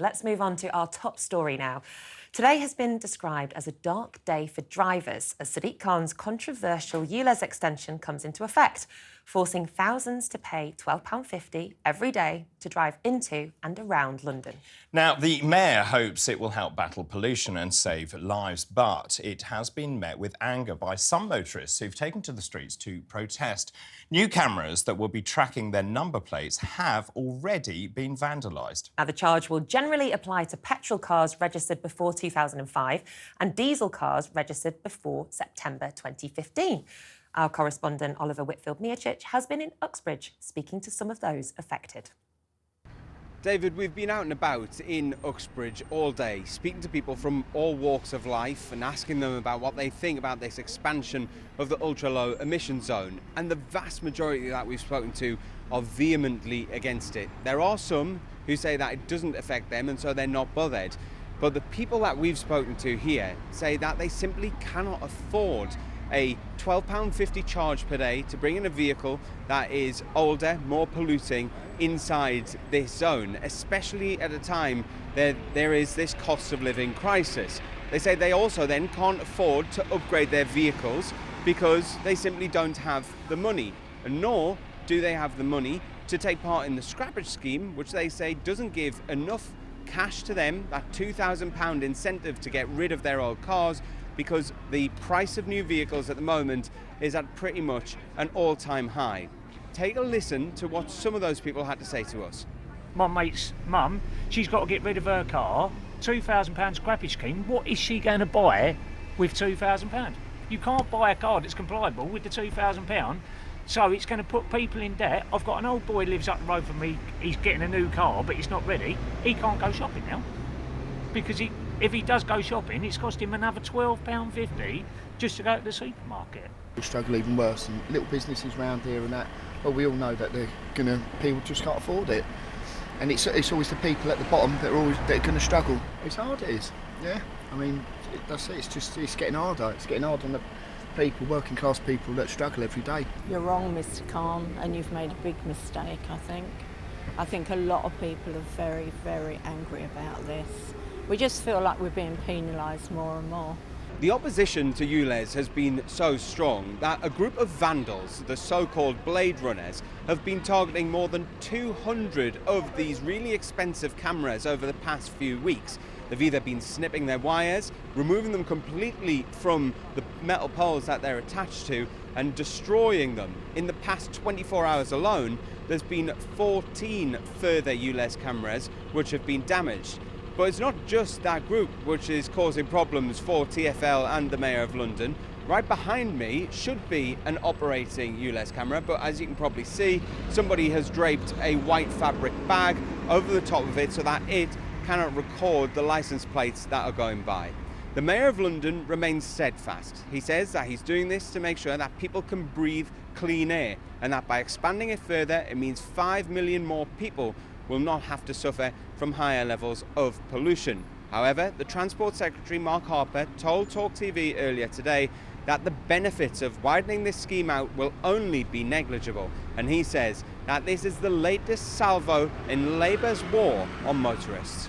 Let's move on to our top story now. Today has been described as a dark day for drivers as Sadiq Khan's controversial Ulez extension comes into effect, forcing thousands to pay £12.50 every day to drive into and around London. Now, the Mayor hopes it will help battle pollution and save lives, but it has been met with anger by some motorists who've taken to the streets to protest. New cameras that will be tracking their number plates have already been vandalised. Now, the charge will generally apply to petrol cars registered before 2005 and diesel cars registered before September 2015. Our correspondent Oliver Whitfield-Miocic has been in Uxbridge speaking to some of those affected. David, we've been out and about in Uxbridge all day, speaking to people from all walks of life and asking them about what they think about this expansion of the Ultra Low Emission Zone. And the vast majority that we've spoken to are vehemently against it. There are some who say that it doesn't affect them and so they're not bothered. But the people that we've spoken to here say that they simply cannot afford a £12.50 charge per day to bring in a vehicle that is older, more polluting inside this zone, especially at a time that there is this cost of living crisis. They say they also then can't afford to upgrade their vehicles because they simply don't have the money, and nor do they have the money to take part in the Scrappage scheme, which they say doesn't give enough cash to them, that £2,000 incentive to get rid of their old cars, because the price of new vehicles at the moment is at pretty much an all-time high. Take a listen to what some of those people had to say to us. My mate's mum, she's got to get rid of her car, £2,000 scrappage scheme. What is she going to buy with £2,000? You can't buy a car that's compliable with the £2,000, so it's going to put people in debt. I've got an old boy who lives up the road from me, he's getting a new car, but he's not ready. He can't go shopping now, because if he does go shopping, it's cost him another £12.50 just to go to the supermarket. We struggle even worse, and little businesses around here and that, well, we all know that people just can't afford it. And it's always the people at the bottom that are going to struggle. It's hard, it is, yeah. I mean, that's it, it's getting harder. It's getting harder on the people, working class people that struggle every day. You're wrong, Mr. Khan, and you've made a big mistake, I think. I think a lot of people are very, very angry about this. We just feel like we're being penalised more and more. The opposition to Ulez has been so strong that a group of vandals, the so-called Blade Runners, have been targeting more than 200 of these really expensive cameras over the past few weeks. They've either been snipping their wires, removing them completely from the metal poles that they're attached to, and destroying them. In the past 24 hours alone, there's been 14 further Ulez cameras which have been damaged. But it's not just that group which is causing problems for TfL and the Mayor of London. Right behind me should be an operating Ulez camera, but as you can probably see, somebody has draped a white fabric bag over the top of it so that it cannot record the licence plates that are going by. The Mayor of London remains steadfast. He says that he's doing this to make sure that people can breathe clean air, and that by expanding it further, it means 5 million more people will not have to suffer from higher levels of pollution. However, the Transport Secretary Mark Harper told TalkTV earlier today that the benefits of widening this scheme out will only be negligible, and he says that this is the latest salvo in Labour's war on motorists.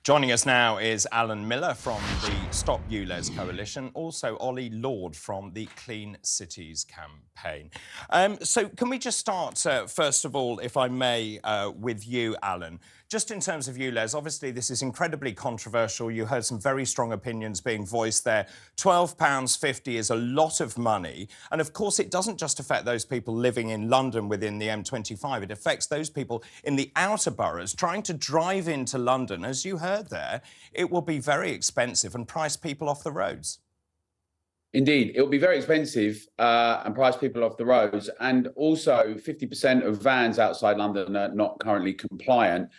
Joining us now is Alan Miller from the Stop Ulez Coalition, also Oli Lord from the Clean Cities campaign. So can we just start, first of all, if I may, with you, Alan? Just in terms of Ulez, obviously this is incredibly controversial. You heard some very strong opinions being voiced there. £12.50 is a lot of money. And of course, it doesn't just affect those people living in London within the M25. It affects those people in the outer boroughs trying to drive into London. As you heard there, it will be very expensive and price people off the roads. Indeed, it will be very expensive and price people off the roads. And also 50% of vans outside London are not currently compliant.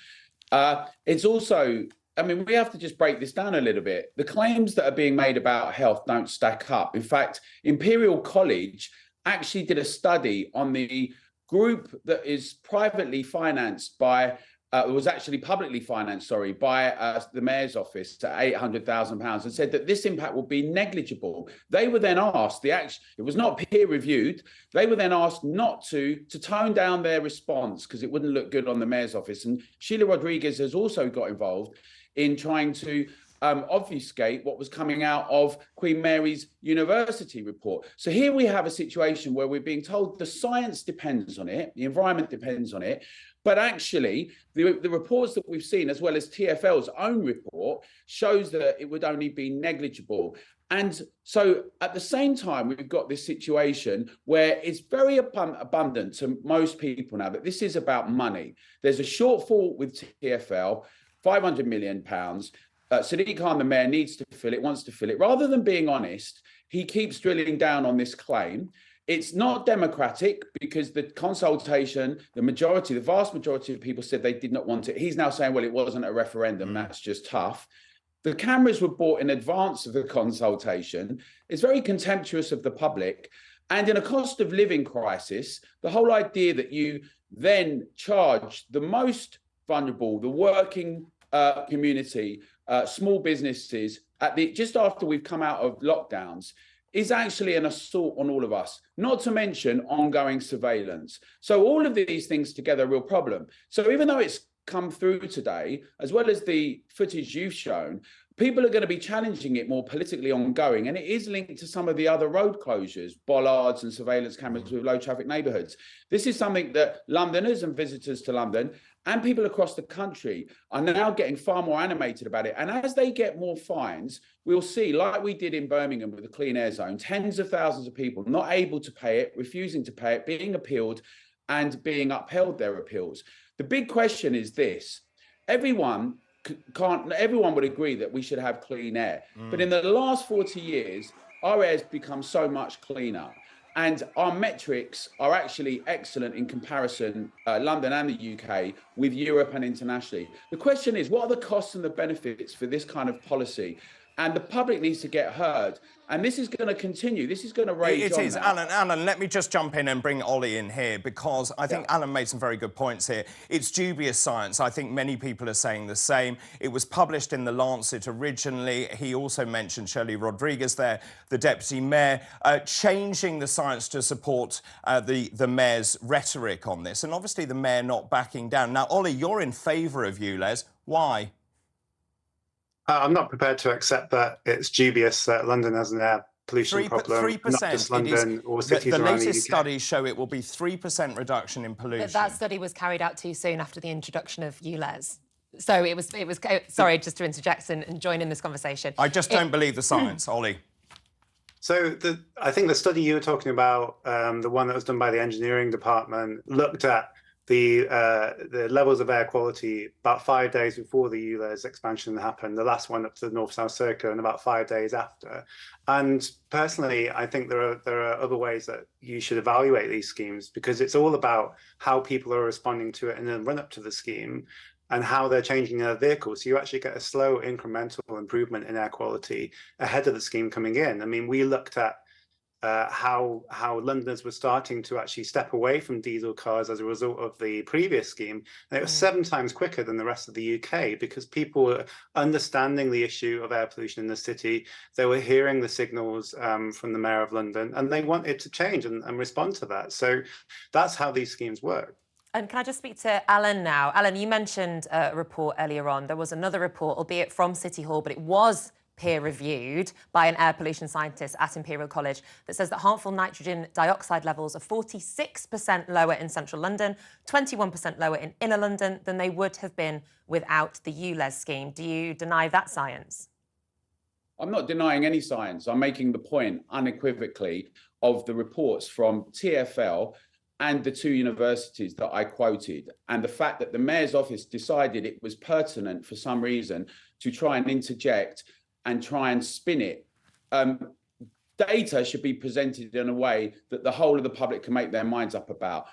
It's also, I mean, we have to just break this down a little bit. The claims that are being made about health don't stack up. In fact, Imperial College actually did a study on the group that is privately financed by was actually publicly financed, by the Mayor's office to £800,000 and said that this impact will be negligible. They were then asked, it was not peer reviewed, they were then asked not to tone down their response because it wouldn't look good on the Mayor's office. And Sheila Rodriguez has also got involved in trying to obfuscate what was coming out of Queen Mary's University report. So here we have a situation where we're being told the science depends on it, the environment depends on it, but actually the reports that we've seen, as well as TfL's own report, shows that it would only be negligible. And so at the same time, we've got this situation where it's very abundant to most people now that this is about money. There's a shortfall with TfL, £500 million. Sadiq Khan, the mayor, needs to fill it, wants to fill it. Rather than being honest, he keeps drilling down on this claim. It's not democratic because the consultation, the vast majority of people said they did not want it. He's now saying, well, it wasn't a referendum. That's just tough. The cameras were bought in advance of the consultation. It's very contemptuous of the public. And in a cost of living crisis, the whole idea that you then charge the most vulnerable, the working community, small businesses, just after we've come out of lockdowns, is actually an assault on all of us, not to mention ongoing surveillance. So all of these things together are a real problem. So even though it's come through today, as well as the footage you've shown, people are going to be challenging it more politically ongoing. And it is linked to some of the other road closures, bollards and surveillance cameras with low traffic neighbourhoods. This is something that Londoners and visitors to London and people across the country are now getting far more animated about it. And as they get more fines, we'll see, like we did in Birmingham with the Clean Air Zone, tens of thousands of people not able to pay it, refusing to pay it, being appealed and being upheld their appeals. The big question is this: everyone would agree that we should have clean air. But in the last 40 years, our air's become so much cleaner. And our metrics are actually excellent in comparison, London and the UK, with Europe and internationally. The question is, what are the costs and the benefits for this kind of policy? And the public needs to get heard. And this is going to continue. This is going to rage on. It is. Alan, let me just jump in and bring Oli in here, because I think Alan made some very good points here. It's dubious science. I think many people are saying the same. It was published in The Lancet originally. He also mentioned Shirley Rodriguez there, the deputy mayor, changing the science to support the mayor's rhetoric on this. And obviously the mayor not backing down. Now, Oli, you're in favour of Ulez. Why? I'm not prepared to accept that it's dubious that London has an air pollution problem. 3%. Not just London or cities around the UK. The latest studies show it will be 3% reduction in pollution. But that study was carried out too soon after the introduction of Ulez. So it was. Sorry, just to interject and join in this conversation. I just don't believe the science, Oli. So I think the study you were talking about, the one that was done by the engineering department, looked at the levels of air quality about 5 days before the Ulez expansion happened, the last one up to the North-South Circle, and about 5 days after. And personally, I think there are other ways that you should evaluate these schemes, because it's all about how people are responding to it in the run-up to the scheme and how they're changing their vehicles. So you actually get a slow incremental improvement in air quality ahead of the scheme coming in. I mean, we looked at how Londoners were starting to actually step away from diesel cars as a result of the previous scheme. And it was 7 times quicker than the rest of the UK, because people were understanding the issue of air pollution in the city. They were hearing the signals from the Mayor of London, and they wanted to change and respond to that. So that's how these schemes work. And can I just speak to Alan now? Alan, you mentioned a report earlier on. There was another report, albeit from City Hall, but it was peer-reviewed by an air pollution scientist at Imperial College, that says that harmful nitrogen dioxide levels are 46% lower in central London, 21% lower in inner London than they would have been without the Ulez scheme. Do you deny that science? I'm not denying any science. I'm making the point unequivocally of the reports from TfL and the 2 universities that I quoted, and the fact that the Mayor's office decided it was pertinent for some reason to try and interject and try and spin it. Data should be presented in a way that the whole of the public can make their minds up about.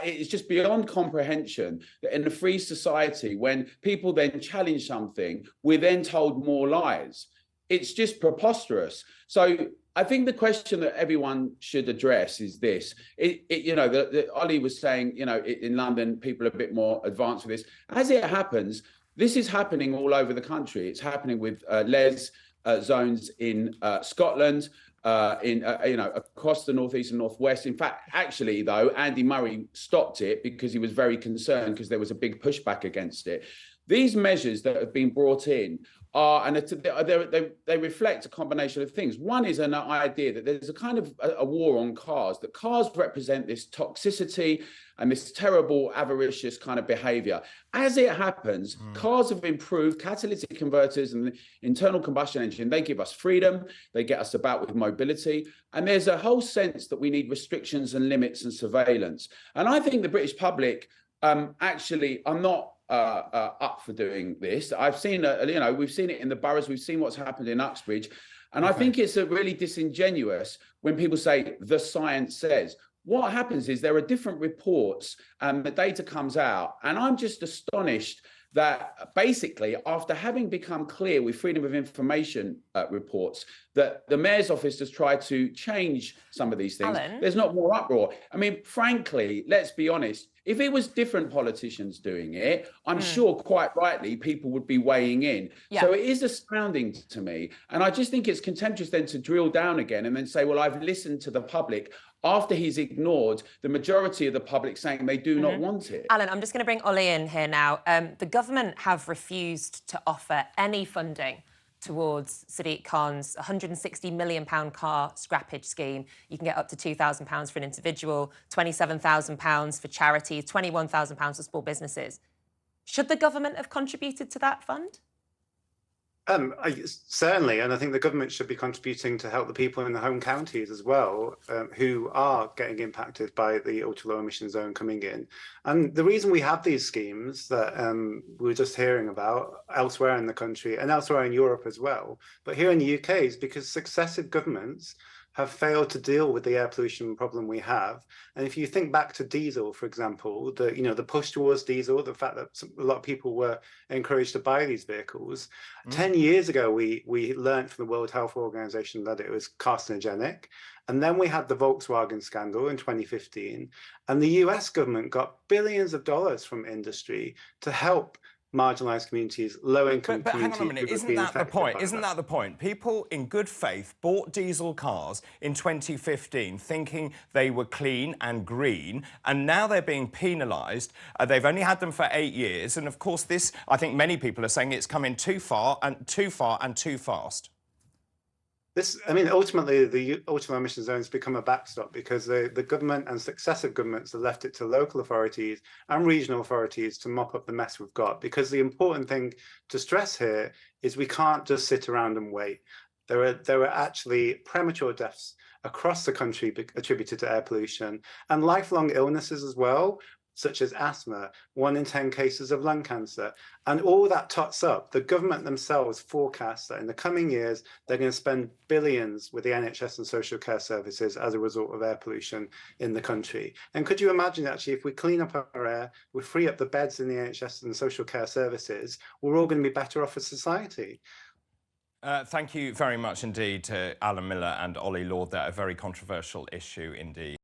It's just beyond comprehension that in a free society, when people then challenge something, we're then told more lies. It's just preposterous. So I think the question that everyone should address is this. You know, Oli was saying, you know, in London, people are a bit more advanced with this. As it happens, this is happening all over the country. It's happening with LES zones in Scotland, you know, across the northeast and northwest. In fact, actually, though, Andy Murray stopped it because he was very concerned because there was a big pushback against it. These measures that have been brought in are, and they reflect a combination of things. One is an idea that there's a kind of a war on cars, that cars represent this toxicity and this terrible avaricious kind of behavior. As it happens, cars have improved, catalytic converters and the internal combustion engine, they give us freedom, they get us about with mobility, and there's a whole sense that we need restrictions and limits and surveillance. And I think the British public actually are not up for doing this. I've seen, you know, we've seen it in the boroughs, we've seen what's happened in Uxbridge, and I think it's really disingenuous when people say the science says. What happens is there are different reports and the data comes out, and I'm just astonished that basically, after having become clear with freedom of information reports, that the mayor's office has tried to change some of these things. Alan? There's not more uproar. I mean, frankly, let's be honest, if it was different politicians doing it, I'm sure quite rightly people would be weighing in. Yeah. So it is astounding to me. And I just think it's contemptuous then to drill down again and then say, well, I've listened to the public after he's ignored the majority of the public saying they do not want it. Alan, I'm just going to bring Oli in here now. The government have refused to offer any funding towards Sadiq Khan's £160 million car scrappage scheme. You can get up to £2,000 for an individual, £27,000 for charities, £21,000 for small businesses. Should the government have contributed to that fund? Certainly, and I think the government should be contributing to help the people in the home counties as well, who are getting impacted by the ultra low emission zone coming in. And the reason we have these schemes that we were just hearing about elsewhere in the country and elsewhere in Europe as well, but here in the UK is because successive governments have failed to deal with the air pollution problem we have. And if you think back to diesel, for example, the push towards diesel, the fact that a lot of people were encouraged to buy these vehicles. 10 years ago, we learned from the World Health Organization that it was carcinogenic. And then we had the Volkswagen scandal in 2015. And the US government got billions of dollars from industry to help marginalised communities, low-income communities. But hang on a minute, isn't that the point? Isn't that the point? People in good faith bought diesel cars in 2015 thinking they were clean and green, and now they're being penalised. They've only had them for 8 years, and of course this, I think many people are saying it's coming too far and too fast. I mean, ultimately, the ultra low emission zones become a backstop because the government and successive governments have left it to local authorities and regional authorities to mop up the mess we've got. Because the important thing to stress here is we can't just sit around and wait. There are actually premature deaths across the country attributed to air pollution and lifelong illnesses as well, such as asthma, 1 in 10 cases of lung cancer. And all that tots up, the government themselves forecast that in the coming years, they're going to spend billions with the NHS and social care services as a result of air pollution in the country. And could you imagine, actually, if we clean up our air, we free up the beds in the NHS and social care services, we're all going to be better off as society. Thank you very much indeed to Alan Miller and Oli Lord. That a very controversial issue indeed.